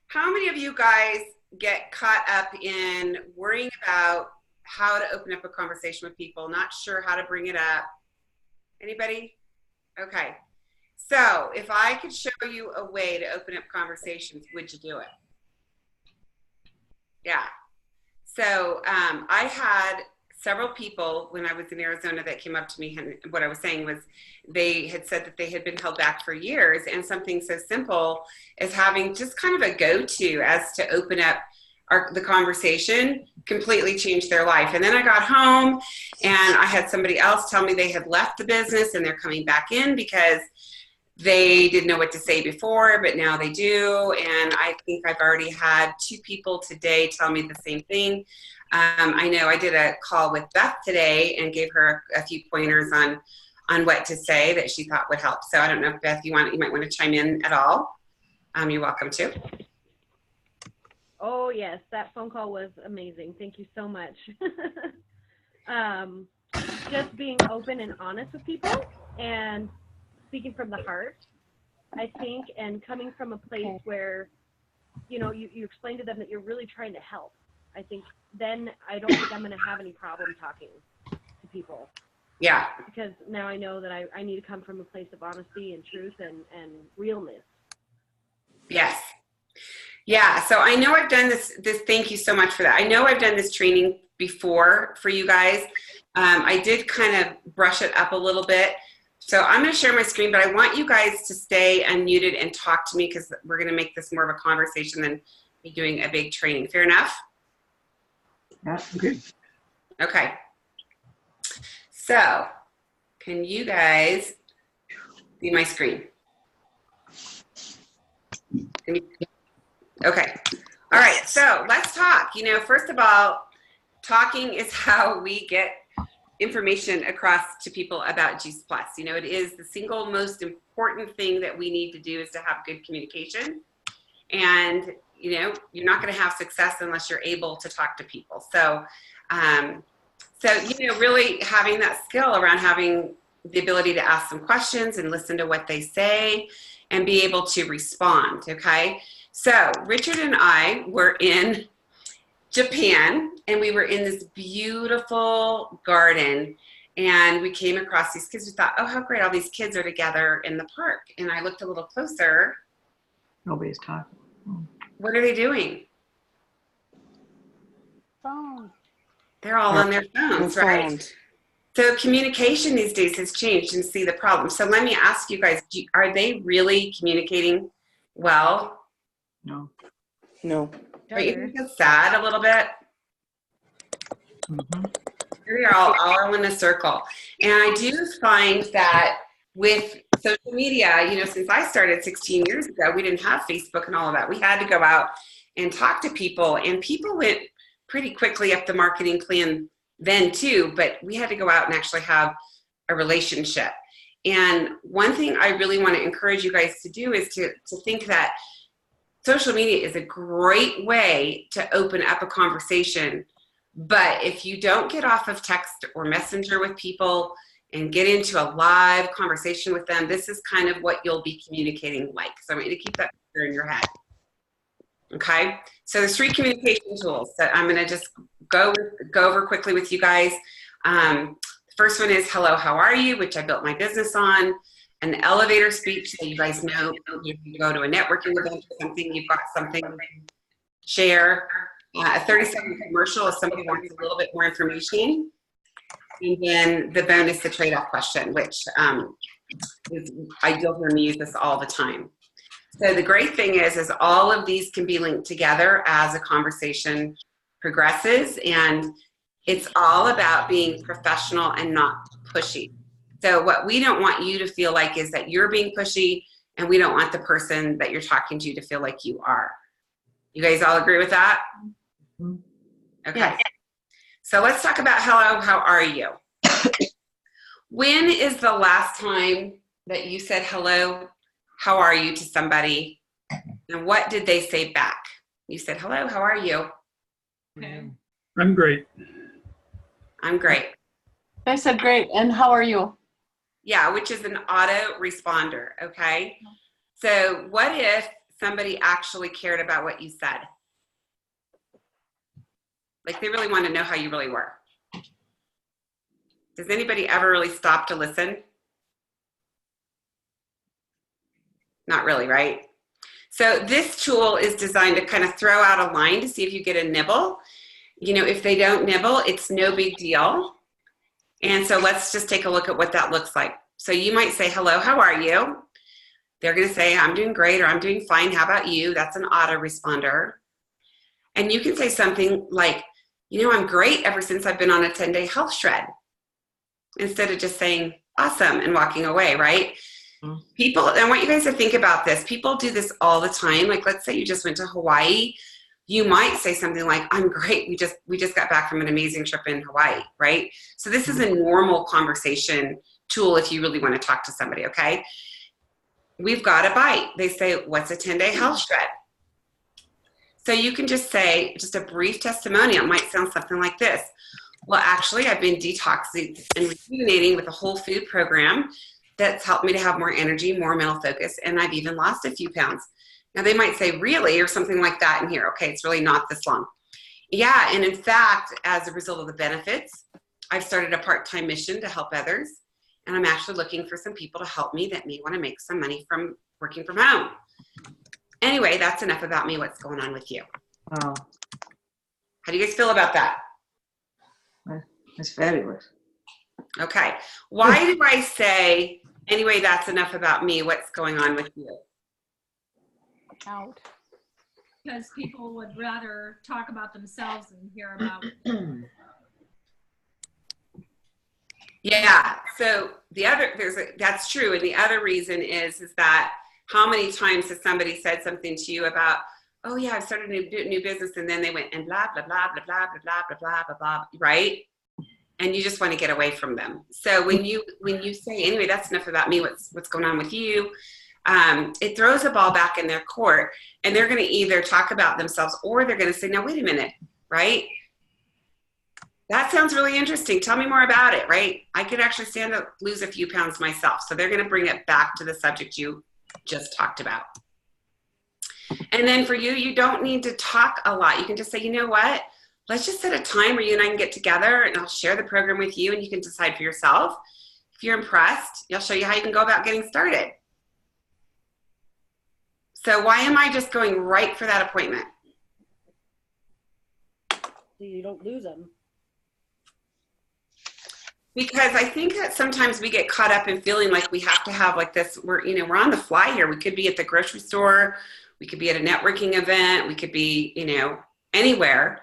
How many of you guys get caught up in worrying about how to open up a conversation with people, not sure how to bring it up? Anybody? Okay. So if I could show you a way to open up conversations, would you do it? Yeah. So I had several people when I was in Arizona that came up to me, and what I was saying was they had said that they had been held back for years, and something so simple as having just kind of a go-to as to open up the conversation completely changed their life. And then I got home and I had somebody else tell me they had left the business and they're coming back in because they didn't know what to say before, but now they do. And I think I've already had 2 people today tell me the same thing. I know I did a call with Beth today and gave her a few pointers on what to say that she thought would help. So I don't know if Beth, you might want to chime in at all. You're welcome to. Oh yes, that phone call was amazing. Thank you so much. Just being open and honest with people and speaking from the heart, I think, and coming from a place where, you know, you explain to them that you're really trying to help. I think then I don't think I'm going to have any problem talking to people. Yeah. Because now I know that I need to come from a place of honesty and truth and realness. Yes. Yeah. So I know I've done this, thank you so much for that. I know I've done this training before for you guys. I did kind of brush it up a little bit. So I'm going to share my screen, but I want you guys to stay unmuted and talk to me because we're going to make this more of a conversation than me doing a big training. Fair enough? Yeah, good. Okay. So can you guys see my screen? Okay. All right. So let's talk. You know, first of all, talking is how we get information across to people about Juice Plus. You know, it is the single most important thing that we need to do is to have good communication. And, you know, you're not going to have success unless you're able to talk to people. So, you know, really having that skill around having the ability to ask some questions and listen to what they say and be able to respond. Okay. So Richard and I were in Japan and we were in this beautiful garden and we came across these kids. We thought, oh, how great, all these kids are together in the park. And I looked a little closer. Nobody's talking. What are they doing? Phone. They're all on their phones, right? So communication these days has changed and see the problem. So let me ask you guys, are they really communicating well? No. No. Don't you think it's sad a little bit? Mm-hmm. Here we are all in a circle. And I do find that with social media, you know, since I started 16 years ago, we didn't have Facebook and all of that. We had to go out and talk to people, and people went pretty quickly up the marketing plan then too, but we had to go out and actually have a relationship. And one thing I really want to encourage you guys to do is to think that social media is a great way to open up a conversation. But if you don't get off of text or messenger with people and get into a live conversation with them, this is kind of what you'll be communicating like. So I want you to keep that in your head. Okay, so there's 3 communication tools that I'm going to just go over quickly with you guys. The first one is hello, how are you, which I built my business on. An elevator speech that you guys know, you go to a networking event or something, you've got something to share. A 30-second commercial if somebody wants a little bit more information. And then the bonus, the trade-off question, which is you'll hear me use this all the time. So the great thing is all of these can be linked together as a conversation progresses, and it's all about being professional and not pushy. So what we don't want you to feel like is that you're being pushy, and we don't want the person that you're talking to feel like you are. You guys all agree with that? Okay. Yeah. So let's talk about hello, how are you? When is the last time that you said hello, how are you to somebody, and what did they say back? You said, hello, how are you? Okay. I'm great. I'm great. I said great, and how are you? Yeah, which is an auto responder, okay? So what if somebody actually cared about what you said? Like they really want to know how you really were. Does anybody ever really stop to listen? Not really, right? So this tool is designed to kind of throw out a line to see if you get a nibble. You know, if they don't nibble, it's no big deal. And so let's just take a look at what that looks like. So you might say, hello, how are you? They're going to say, I'm doing great, or I'm doing fine. How about you? That's an autoresponder. And you can say something like, you know, I'm great ever since I've been on a 10-day health shred, instead of just saying awesome and walking away, right? Mm-hmm. People, I want you guys to think about this. People do this all the time. Like, let's say you just went to Hawaii. You might say something like, I'm great. We just got back from an amazing trip in Hawaii, right? So this is a normal conversation tool if you really want to talk to somebody, okay? We've got a bite. They say, what's a 10-day health shred? So you can just say, just a brief testimonial. It might sound something like this. Well, actually, I've been detoxing and rejuvenating with a whole food program that's helped me to have more energy, more mental focus, and I've even lost a few pounds. Now, they might say, really, or something like that in here. Okay, it's really not this long. Yeah, and in fact, as a result of the benefits, I've started a part-time mission to help others, and I'm actually looking for some people to help me that may want to make some money from working from home. Anyway, that's enough about me. What's going on with you? Wow, How do you guys feel about that? that's fabulous. Okay. Why do I say, anyway, that's enough about me. What's going on with you? Out. Because people would rather talk about themselves and hear about Yeah. So the other, that's true. And the other reason is that how many times has somebody said something to you about, oh yeah, I've started a new business, and then they went and blah, blah, blah, blah, blah, blah, blah, blah, blah, blah, right? And you just want to get away from them. So when you say, anyway, that's enough about me, what's going on with you, it throws a ball back in their court, and they're going to either talk about themselves, or they're going to say, now, wait a minute, right? That sounds really interesting. Tell me more about it, right? I could actually stand to lose a few pounds myself. So they're going to bring it back to the subject you just talked about. And then for you, you don't need to talk a lot. You can just say, you know what? Let's just set a time where you and I can get together, and I'll share the program with you, and you can decide for yourself. If you're impressed, I'll show you how you can go about getting started. So why am I just going right for that appointment? So you don't lose them. Because I think that sometimes we get caught up in feeling like we have to have like this, we're on the fly here. We could be at the grocery store. We could be at a networking event. We could be, anywhere.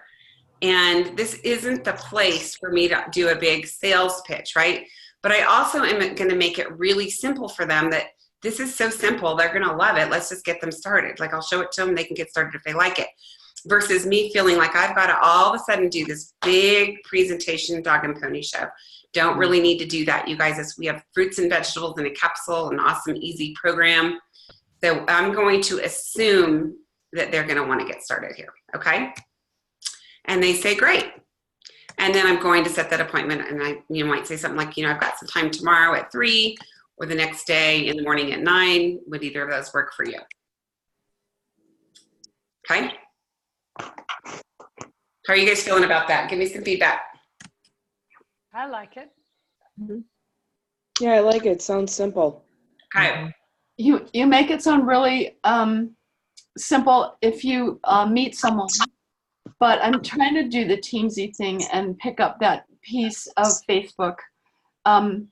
And this isn't the place for me to do a big sales pitch, right? But I also am going to make it really simple for them, that this is so simple. They're going to love it. Let's just get them started. Like, I'll show it to them. They can get started if they like it. Versus me feeling like I've got to all of a sudden do this big presentation, dog and pony show. Don't really need to do that, you guys. As we have fruits and vegetables in a capsule, an awesome, easy program. So I'm going to assume that they're going to want to get started here, okay? And they say, great. And then I'm going to set that appointment, and you might say something like, I've got some time tomorrow at 3, or the next day in the morning at 9. Would either of those work for you? Okay? How are you guys feeling about that? Give me some feedback. I like it. Yeah, I like it. Sounds simple. Okay. You make it sound really simple if you meet someone, but I'm trying to do the teamsy thing and pick up that piece of Facebook. And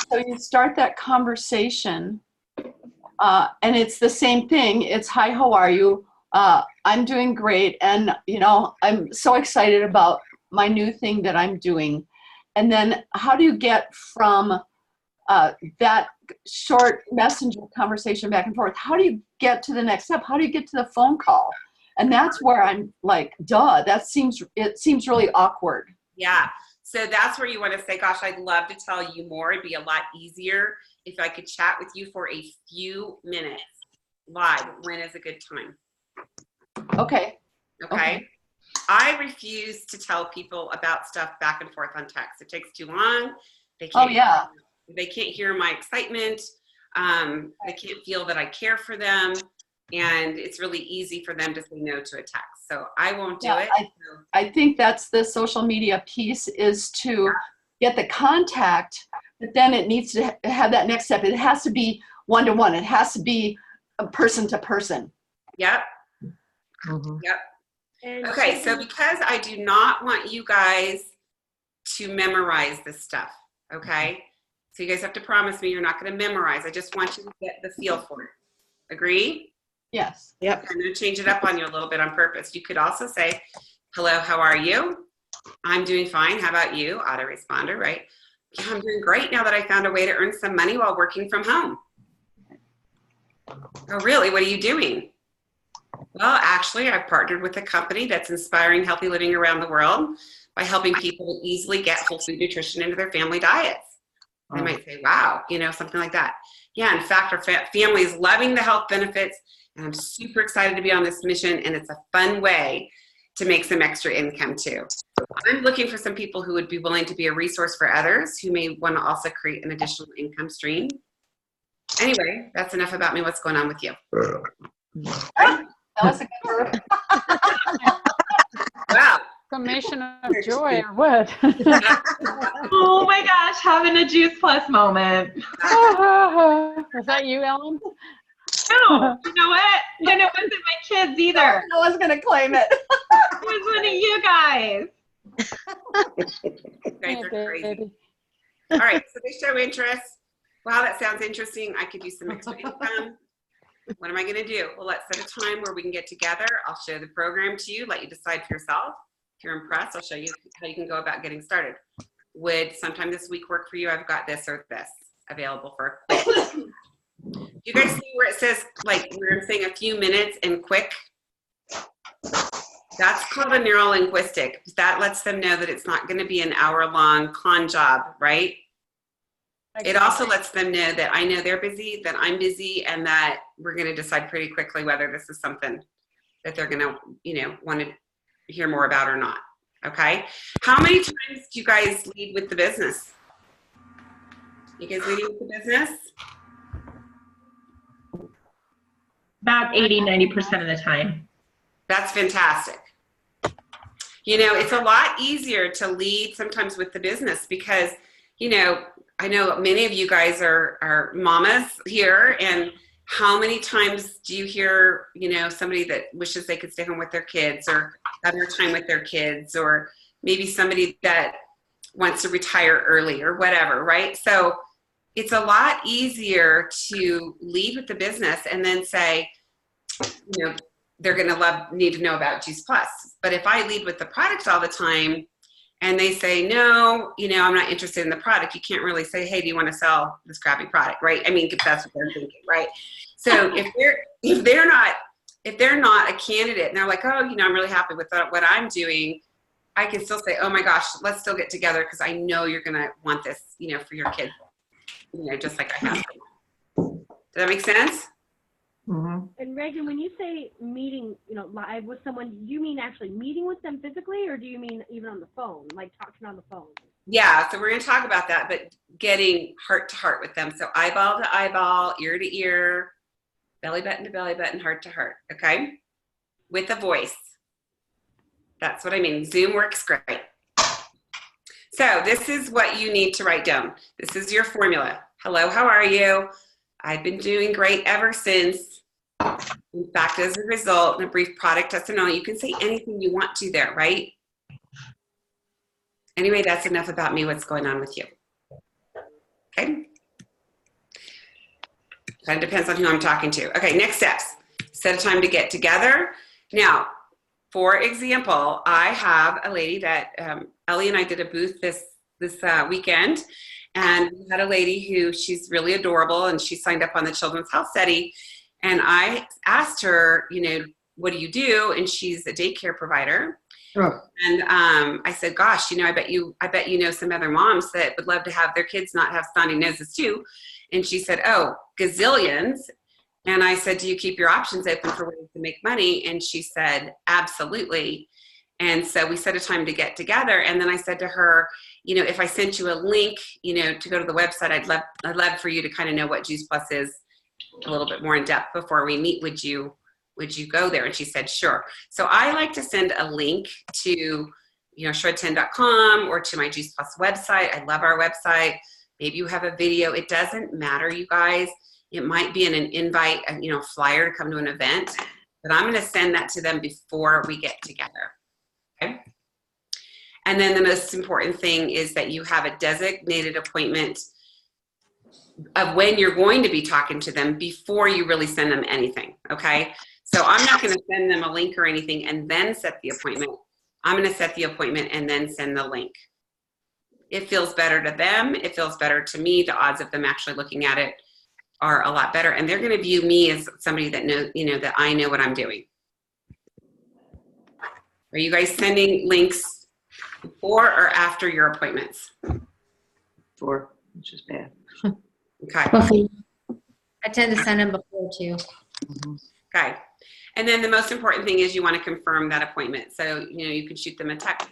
so you start that conversation, and it's the same thing. It's, hi, how are you? I'm doing great, and I'm so excited about my new thing that I'm doing. And then how do you get from that short messenger conversation back and forth? How do you get to the next step? How do you get to the phone call? And that's where I'm like, duh, it seems really awkward. Yeah. So that's where you want to say, gosh, I'd love to tell you more. It'd be a lot easier if I could chat with you for a few minutes live. When is a good time? Okay. Okay. I refuse to tell people about stuff back and forth on text. It takes too long. They can't, they can't hear my excitement. They can't feel that I care for them. and it's really easy for them to say no to a text. So I won't do Yeah, it. I think that's the social media piece, is to get the contact, but then it needs to have that next step. It has to be one-to-one. It has to be a person to person. Yep. Mhm. Yep. And Okay, so because I do not want you guys to memorize this stuff, okay? So you guys have to promise me you're not going to memorize. I just want you to get the feel for it. Agree? Yes. Yep. I'm going to change it up on you a little bit on purpose. You could also say, hello, how are you? I'm doing fine. How about you? Autoresponder, right? Yeah, I'm doing great now that I found a way to earn some money while working from home. Oh, really? What are you doing? Well, actually, I've partnered with a company that's inspiring healthy living around the world by helping people easily get whole food nutrition into their family diets. They might say, wow, something like that. Yeah, in fact, our family is loving the health benefits, and I'm super excited to be on this mission, and it's a fun way to make some extra income too. I'm looking for some people who would be willing to be a resource for others who may want to also create an additional income stream. Anyway, that's enough about me. What's going on with you? That was a good word. Wow. Summation of joy or what? Oh my gosh, having a Juice Plus moment. Was that you, Ellen? No, you know what? And it wasn't my kids either. No one's going to claim it. It was one of you guys. You guys are Hey, crazy. baby. All right, so they show interest. Wow, that sounds interesting. I could use some extra income. What am I going to do? Well, let's set a time where we can get together. I'll show the program to you, let you decide for yourself. If you're impressed, I'll show you how you can go about getting started. Would sometime this week work for you? I've got this or this available for a quick. You guys see where it says, like, we're saying a few minutes and quick? That's called a neuro-linguistic. That lets them know that it's not going to be an hour-long con job, right? It also lets them know that I know they're busy, that I'm busy, and that we're going to decide pretty quickly whether this is something that they're going to, want to hear more about or not. Okay? How many times do you guys lead with the business? You guys leading with the business? About 80-90% of the time. That's fantastic. It's a lot easier to lead sometimes with the business because, I know many of you guys are mamas here, and how many times do you hear, somebody that wishes they could stay home with their kids or have more time with their kids, or maybe somebody that wants to retire early or whatever, right? So it's a lot easier to lead with the business and then say, they're going to need to know about Juice Plus. But if I lead with the product all the time and they say, no, I'm not interested in the product, you can't really say, hey, do you want to sell this crappy product, right? I mean, if that's what they're thinking, right? So if they're not a candidate and they're like, oh, I'm really happy with what I'm doing, I can still say, oh my gosh, let's still get together because I know you're going to want this, for your kids, just like I have. Does that make sense? Mhm. And Reagan, when you say meeting, live with someone, do you mean actually meeting with them physically, or do you mean even on the phone, like talking on the phone? Yeah, so we're going to talk about that, but getting heart to heart with them. So eyeball to eyeball, ear to ear, belly button to belly button, heart to heart, okay? With a voice. That's what I mean. Zoom works great. So this is what you need to write down. This is your formula. Hello, how are you? I've been doing great ever since. In fact, as a result, in a brief product testimonial, you can say anything you want to there, right? Anyway, that's enough about me. What's going on with you? Okay. Kind of depends on who I'm talking to. Okay, next steps. Set a time to get together. Now, for example, I have a lady that Ellie and I did a booth this weekend. And we had a lady who, she's really adorable, and she signed up on the Children's Health Study. And I asked her, what do you do? And she's a daycare provider. Oh. And I said, gosh, I bet you know some other moms that would love to have their kids not have snotty noses too. And she said, oh, gazillions. And I said, do you keep your options open for ways to make money? And she said, absolutely. And so we set a time to get together. And then I said to her, if I sent you a link, to go to the website, I'd love for you to kind of know what Juice Plus is a little bit more in depth before we meet. Would you go there? And she said, sure. So I like to send a link to, shred10.com or to my Juice Plus website. I love our website. Maybe you have a video. It doesn't matter, you guys. It might be in an invite, flyer to come to an event, but I'm going to send that to them before we get together. Okay. And then the most important thing is that you have a designated appointment of when you're going to be talking to them before you really send them anything. Okay. So I'm not going to send them a link or anything and then set the appointment. I'm going to set the appointment and then send the link. It feels better to them. It feels better to me. The odds of them actually looking at it are a lot better. And they're going to view me as somebody that knows, that I know what I'm doing. Are you guys sending links before or after your appointments? Before, which is bad. Okay. Before. I tend to send them before too. Okay. And then the most important thing is you want to confirm that appointment. So, you can shoot them a text,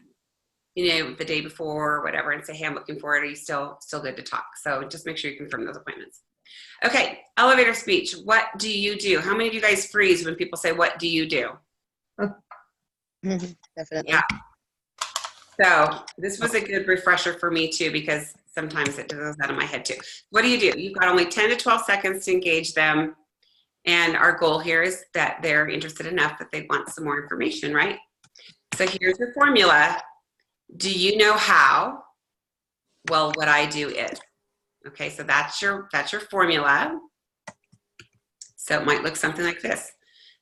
the day before or whatever and say, hey, I'm looking forward. Are you still good to talk? So just make sure you confirm those appointments. Okay. Elevator speech. What do you do? How many of you guys freeze when people say, what do you do? Definitely. Yeah. So this was a good refresher for me too, because sometimes it goes out of my head too. What do? You've got only 10 to 12 seconds to engage them. And our goal here is that they're interested enough that they want some more information, right? So here's your formula. Do you know how? Well, what I do is. Okay, so that's your formula. So it might look something like this.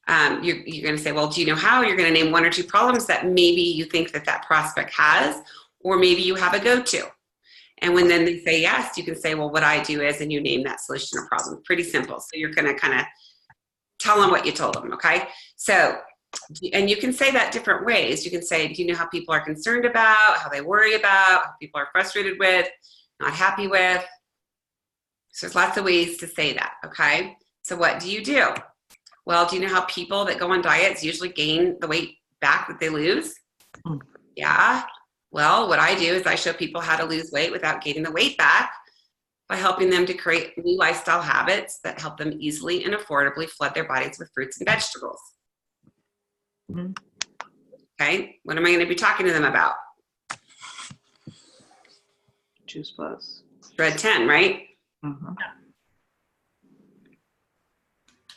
You're going to say, well, do you know how? You're going to name one or two problems that maybe you think that prospect has, or maybe you have a go-to. And when then they say yes, you can say, well, what I do is, and you name that solution or problem. Pretty simple. So you're going to kind of tell them what you told them, okay? So, and you can say that different ways. You can say, do you know how people are concerned about, how they worry about, how people are frustrated with, not happy with? So there's lots of ways to say that, okay? So what do you do? Well, do you know how people that go on diets usually gain the weight back that they lose? Yeah. Well, what I do is I show people how to lose weight without gaining the weight back by helping them to create new lifestyle habits that help them easily and affordably flood their bodies with fruits and vegetables. Okay. What am I going to be talking to them about? Juice Plus. Shred 10, right?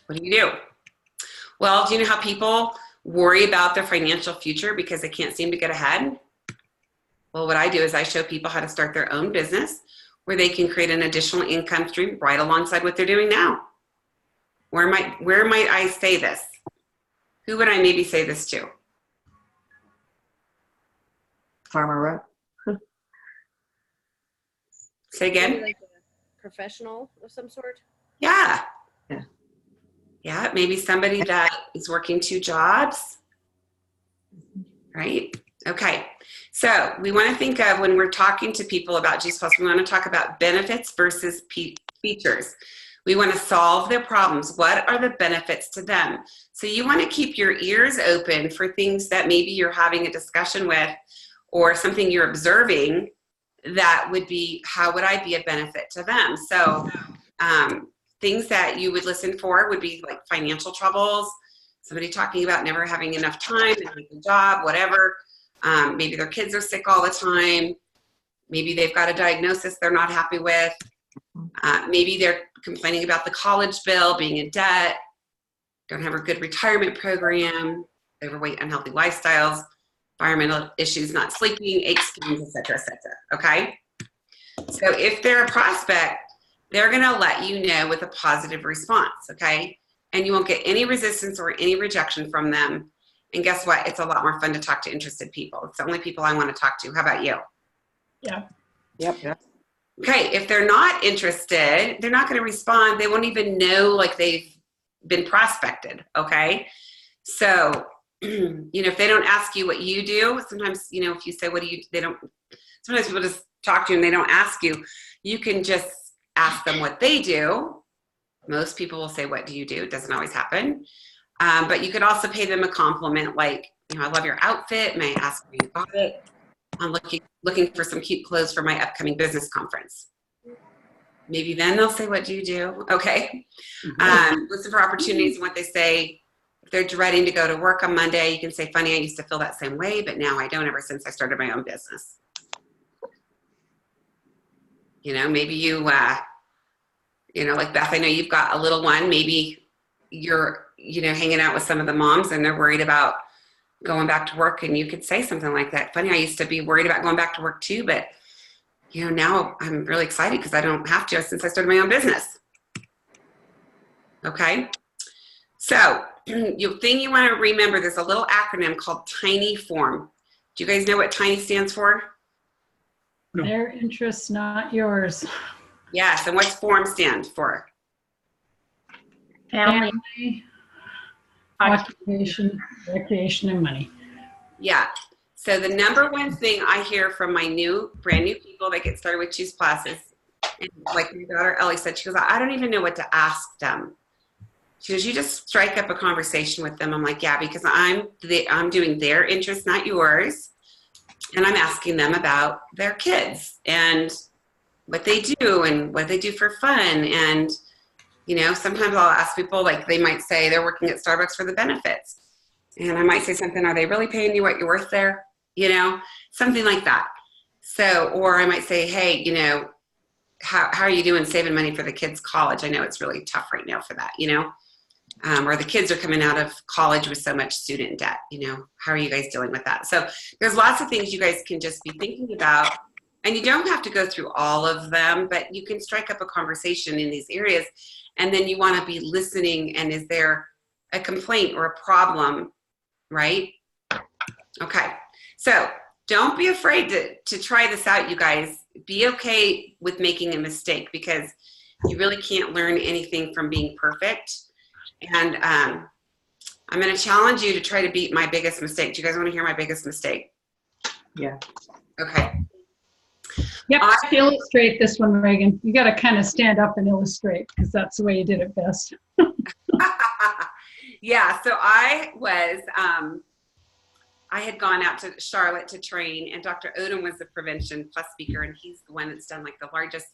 What do you do? Well, do you know how people worry about their financial future because they can't seem to get ahead? Well, what I do is I show people how to start their own business where they can create an additional income stream right alongside what they're doing now. Where might I say this? Who would I maybe say this to? Farmer rep. Say again? Maybe like a professional of some sort? Yeah. Yeah. Yeah, maybe somebody that is working 2 jobs, right? Okay, so we want to think of when we're talking to people about Juice Plus, we want to talk about benefits versus features. We want to solve their problems. What are the benefits to them? So you want to keep your ears open for things that maybe you're having a discussion with or something you're observing that would be, how would I be a benefit to them? So things that you would listen for would be like financial troubles, somebody talking about never having enough time to make a job, whatever. Maybe their kids are sick all the time. Maybe they've got a diagnosis they're not happy with. Maybe they're complaining about the college bill, being in debt, don't have a good retirement program, overweight, unhealthy lifestyles, environmental issues, not sleeping, aches, pains, et cetera, okay? So if they're a prospect, they're gonna let you know with a positive response, okay? And you won't get any resistance or any rejection from them. And guess what? It's a lot more fun to talk to interested people. It's the only people I want to talk to. How about you? Yeah. Yep. Okay, if they're not interested, they're not going to respond. They won't even know like they've been prospected, okay? So, if they don't ask you what you do, sometimes, if you say, what do you, sometimes people just talk to you and they don't ask you. You can just ask them what they do. Most people will say, what do you do? It doesn't always happen. But you could also pay them a compliment like, I love your outfit. May I ask where you got it? I'm looking for some cute clothes for my upcoming business conference. Maybe then they'll say, what do you do? Okay. Listen for opportunities and what they say. If they're dreading to go to work on Monday, you can say, funny, I used to feel that same way, but now I don't ever since I started my own business. Maybe you, like Beth, I know you've got a little one. Maybe you're, hanging out with some of the moms and they're worried about going back to work, and you could say something like that. Funny, I used to be worried about going back to work too, but now I'm really excited because I don't have to since I started my own business. Okay. So the thing you want to remember, there's a little acronym called TINY form. Do you guys know what TINY stands for? No. Their interests, not yours. Yes. And what's form stand for? Family. Occupation, recreation, and money. Yeah. So the number one thing I hear from my brand new people that get started with Choose Plus is, and like my daughter Ellie said, she goes, I don't even know what to ask them. She goes, you just strike up a conversation with them. I'm like, yeah, because I'm doing their interests, not yours. And I'm asking them about their kids and what they do and what they do for fun. And, sometimes I'll ask people, like they might say they're working at Starbucks for the benefits. And I might say something, are they really paying you what you're worth there? Something like that. So, or I might say, hey, how are you doing saving money for the kids' college? I know it's really tough right now for that, or the kids are coming out of college with so much student debt, how are you guys dealing with that? So there's lots of things you guys can just be thinking about, and you don't have to go through all of them, but you can strike up a conversation in these areas, and then you want to be listening, and is there a complaint or a problem, right? Okay, so don't be afraid to try this out, you guys. Be okay with making a mistake, because you really can't learn anything from being perfect. And I'm going to challenge you to try to beat my biggest mistake. Do you guys want to hear my biggest mistake? Yeah. Okay. Yep, to illustrate this one, Reagan. You got to kind of stand up and illustrate, because that's the way you did it best. Yeah, so I had gone out to Charlotte to train, and Dr. Odom was the Prevention Plus speaker, and he's the one that's done like the largest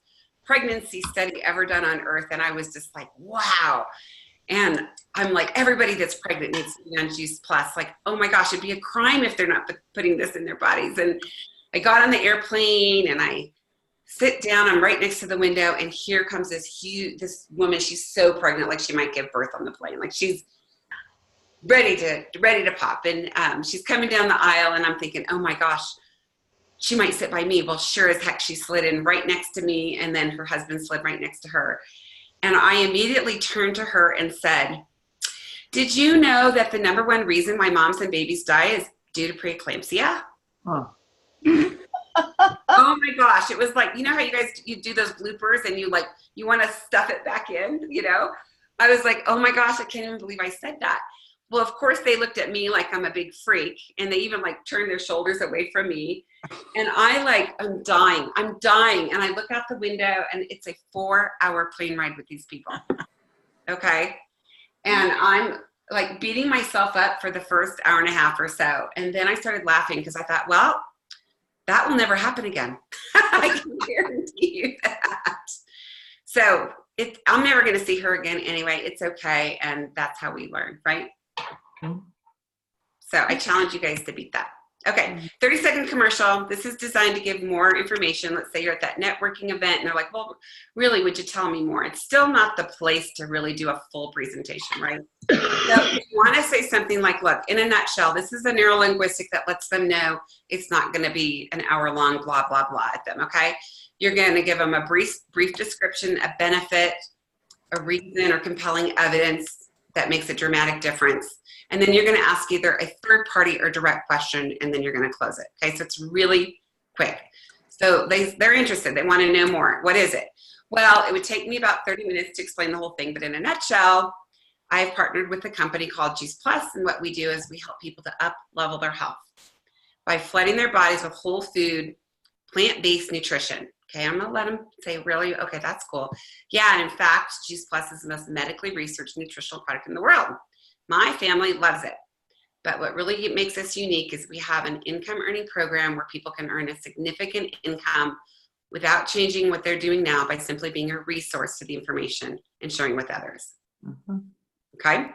pregnancy study ever done on earth. And I was just like, wow. And I'm like, everybody that's pregnant needs to be on Juice Plus. Like, oh my gosh, it'd be a crime if they're not putting this in their bodies. And I got on the airplane and I sit down, I'm right next to the window, and here comes this woman. She's so pregnant, like she might give birth on the plane. Like she's ready to pop. And she's coming down the aisle, and I'm thinking, oh my gosh, she might sit by me. Well, sure as heck, she slid in right next to me, and then her husband slid right next to her. And I immediately turned to her and said, did you know that the number one reason why moms and babies die is due to preeclampsia? Huh. Oh my gosh. It was like, how you do those bloopers and you want to stuff it back in, I was like, oh my gosh, I can't even believe I said that. Well, of course they looked at me like I'm a big freak, and they even turned their shoulders away from me. And I'm dying. And I look out the window, and it's a 4-hour plane ride with these people. Okay. And I'm beating myself up for the first hour and a half or so. And then I started laughing because I thought, well, that will never happen again. I can guarantee you that. So I'm never going to see her again anyway. It's okay. And that's how we learn, right? So I challenge you guys to beat that. Okay, 30-second commercial. This is designed to give more information. Let's say you're at that networking event and they're like, well, really, would you tell me more? It's still not the place to really do a full presentation, right? So if you want to say something like, look, in a nutshell, this is a neurolinguistic that lets them know it's not going to be an hour-long blah, blah, blah at them, okay? You're going to give them a brief description, a benefit, a reason or compelling evidence that makes a dramatic difference. And then you're going to ask either a third party or direct question, and then you're going to close it. Okay, so it's really quick. So they're interested. They want to know more. What is it? Well, it would take me about 30 minutes to explain the whole thing, but in a nutshell, I've partnered with a company called Juice Plus, and what we do is we help people to up-level their health by flooding their bodies with whole food, plant-based nutrition. Okay, I'm going to let them say, really? Okay, that's cool. Yeah, and in fact, Juice Plus is the most medically researched nutritional product in the world. My family loves it. But what really makes us unique is we have an income earning program where people can earn a significant income without changing what they're doing now by simply being a resource to the information and sharing with others. Okay?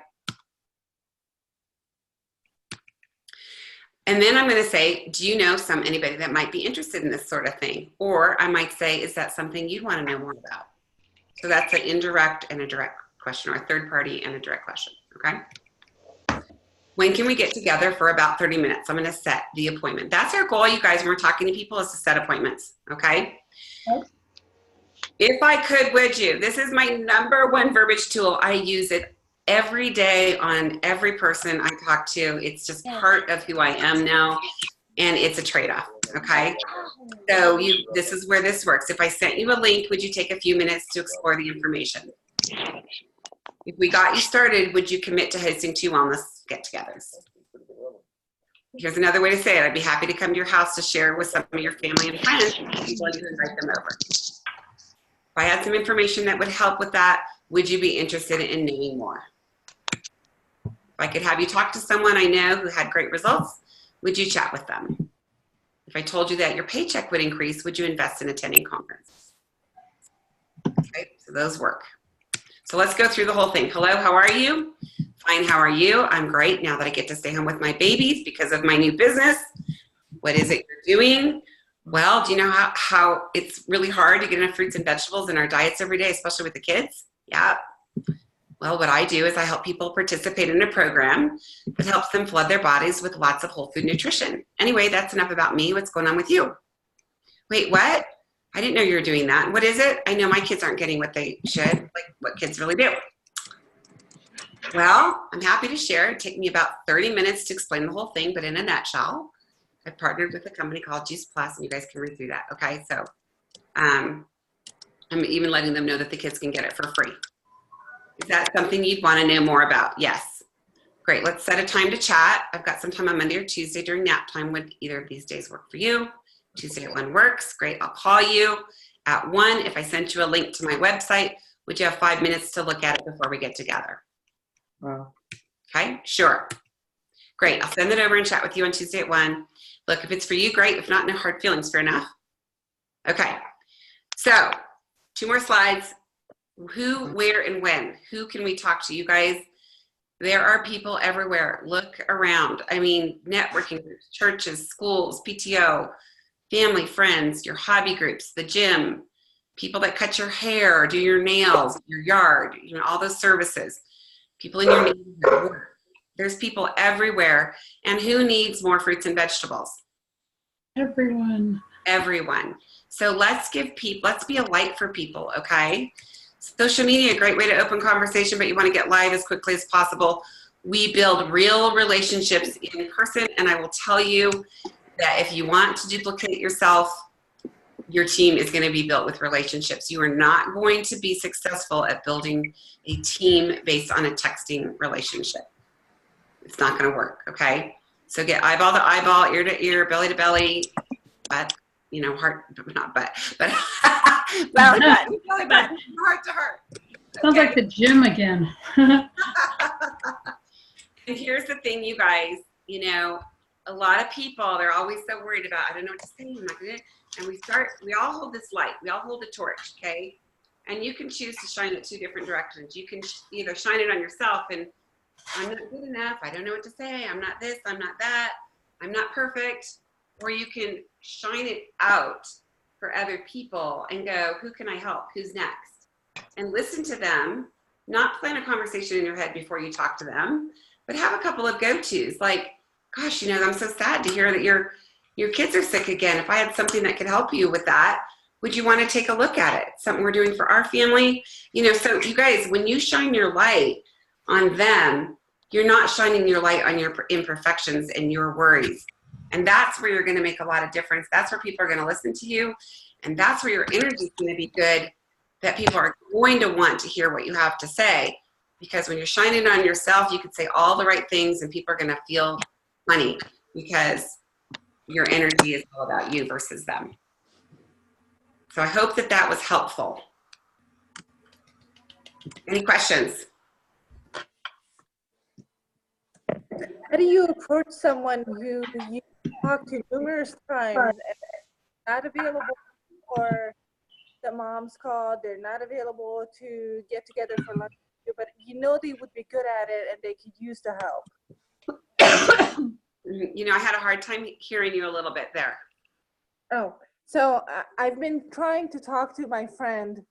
And then I'm going to say, do you know anybody that might be interested in this sort of thing? Or I might say, is that something you'd want to know more about? So that's an indirect and a direct question, or a third party and a direct question, okay? When can we get together for about 30 minutes? I'm going to set the appointment. That's our goal, you guys, when we're talking to people, is to set appointments, okay? If I could, would you? This is my #1 verbiage tool. I use it every day on every person I talk to. It's just part of who I am now, and it's a trade-off, okay? So this is where this works. If I sent you a link, would you take a few minutes to explore the information? If we got you started, would you commit to hosting 2 wellness get-togethers? Here's another way to say it. I'd be happy to come to your house to share with some of your family and friends if you'd like to invite them over. If I had some information that would help with that, would you be interested in knowing more? If I could have you talk to someone I know who had great results, would you chat with them? If I told you that your paycheck would increase, would you invest in attending conference? Okay, so those work. So let's go through the whole thing. Hello, how are you? Fine, how are you? I'm great now that I get to stay home with my babies because of my new business. What is it you're doing? Well, do you know how it's really hard to get enough fruits and vegetables in our diets every day, especially with the kids? Yeah. Well, what I do is I help people participate in a program that helps them flood their bodies with lots of whole food nutrition. Anyway, that's enough about me. What's going on with you? Wait, what? I didn't know you were doing that. What is it? I know my kids aren't getting what they should, like what kids really do. Well, I'm happy to share. It took me about 30 minutes to explain the whole thing, but in a nutshell, I partnered with a company called Juice Plus, and you guys can read through that, okay? So I'm even letting them know that the kids can get it for free. Is that something you'd want to know more about? Yes. Great, let's set a time to chat. I've got some time on Monday or Tuesday during nap time. Would either of these days work for you? Tuesday at 1 works. Great, I'll call you at 1. If I sent you a link to my website, would you have 5 minutes to look at it before we get together? Wow. Okay, sure. Great, I'll send it over and chat with you on Tuesday at 1. Look, if it's for you, great. If not, no hard feelings, fair enough? Okay, so 2 more slides. Who, where, and when? Who can we talk to? You guys, there are people everywhere. Look around. I mean, networking groups, churches, schools, PTO, family, friends, your hobby groups, the gym, people that cut your hair, do your nails, your yard, you know, all those services, people in your neighborhood. There's people everywhere. And who needs more fruits and vegetables? Everyone. Everyone. So let's be a light for people, okay? Social media, a great way to open conversation, but you want to get live as quickly as possible. We build real relationships in person, and I will tell you that if you want to duplicate yourself, your team is going to be built with relationships. You are not going to be successful at building a team based on a texting relationship. It's not going to work, okay? So get eyeball to eyeball, ear to ear, belly to belly, butt, you know, heart, not butt, but belly button, belly button, heart to heart. Sounds like the gym again. And here's the thing, you guys, you know, a lot of people, they're always so worried about, I don't know what to say, I'm not gonna, and we all hold this light, we all hold a torch, okay? And you can choose to shine it 2 different directions. You can either shine it on yourself and I'm not good enough, I don't know what to say, I'm not this, I'm not that, I'm not perfect. Or you can shine it out for other people and go, who can I help? Who's next? And listen to them, not plan a conversation in your head before you talk to them, but have a couple of go-tos. Like, gosh, you know, I'm so sad to hear that your kids are sick again. If I had something that could help you with that, would you want to take a look at it? Something we're doing for our family? You know, so you guys, when you shine your light on them, you're not shining your light on your imperfections and your worries. And that's where you're going to make a lot of difference. That's where people are going to listen to you. And that's where your energy is going to be good, that people are going to want to hear what you have to say. Because when you're shining on yourself, you can say all the right things and people are going to feel funny because your energy is all about you versus them. So I hope that that was helpful. Any questions? How do you approach someone who you talked to numerous times and not available for the mom's call. They're not available to get together for lunch, but you know they would be good at it and they could use the help. You know, I had a hard time hearing you a little bit there. Oh, so I've been trying to talk to my friend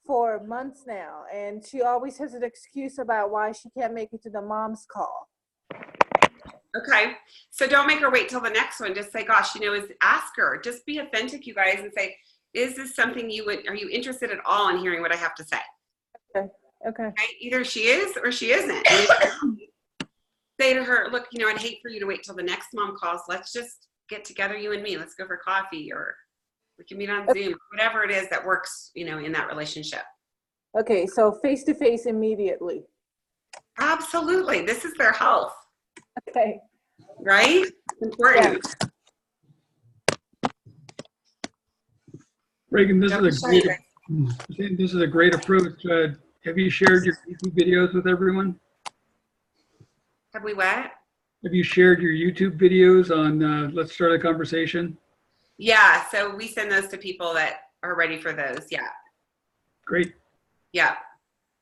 for months now, and she always has an excuse about why she can't make it to the mom's call. Okay, so don't make her wait till the next one. Just say, gosh, you know, ask her. Just be authentic, you guys, and say, is this something are you interested at all in hearing what I have to say? Okay. Okay. Right? Either she is or she isn't. Say to her, look, you know, I'd hate for you to wait till the next mom calls. Let's just get together, you and me. Let's go for coffee, or we can meet on Zoom, whatever it is that works, you know, in that relationship. Okay, so face-to-face immediately. Absolutely. This is their health. Okay. Right? Important. Yeah. Reagan, this is a great approach. Have you shared your YouTube videos with everyone? Have we what? Have you shared your YouTube videos on Let's Start a Conversation? Yeah, so we send those to people that are ready for those. Yeah. Great. Yeah.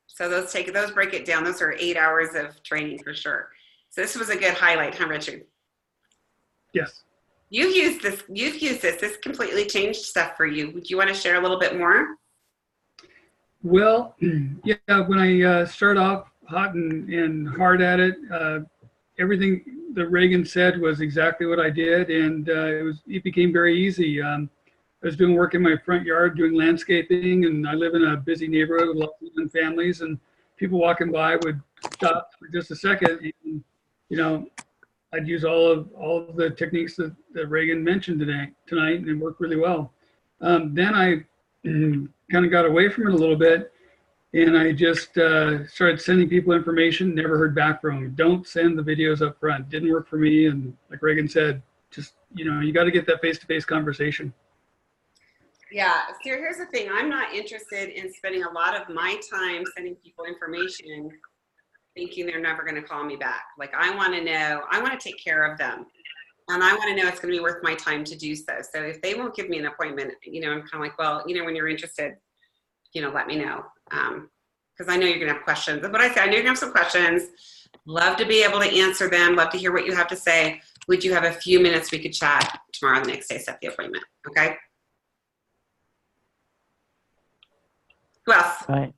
So those break it down. Those are 8 hours of training for sure. So this was a good highlight, huh, Richard? Yes. You've used this. This completely changed stuff for you. Would you want to share a little bit more? Well, yeah, when I start off hot and hard at it, everything that Reagan said was exactly what I did, and it became very easy. I was doing work in my front yard, doing landscaping, and I live in a busy neighborhood with lots of young families, and people walking by would stop for just a second, and you know, I'd use all of the techniques that Reagan mentioned tonight, and it worked really well. Then I kind of got away from it a little bit, and I just started sending people information, never heard back from them. Don't send the videos up front. Didn't work for me. And like Reagan said, just, you know, you got to get that face-to-face conversation. Yeah, so here's the thing. I'm not interested in spending a lot of my time sending people information thinking they're never going to call me back. Like, I want to know, I want to take care of them. And I want to know it's going to be worth my time to do so. So if they won't give me an appointment, you know, I'm kind of like, well, you know, when you're interested, you know, let me know. Because I know you're going to have questions. But I say, I know you're going to have some questions. Love to be able to answer them. Love to hear what you have to say. Would you have a few minutes we could chat tomorrow, the next day, set the appointment? Okay. Who else? Right.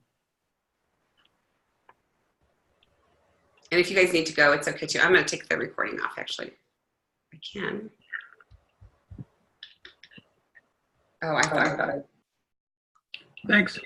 And if you guys need to go, it's okay too. I'm going to take the recording off, actually. I can. Oh, I thought I. Thanks.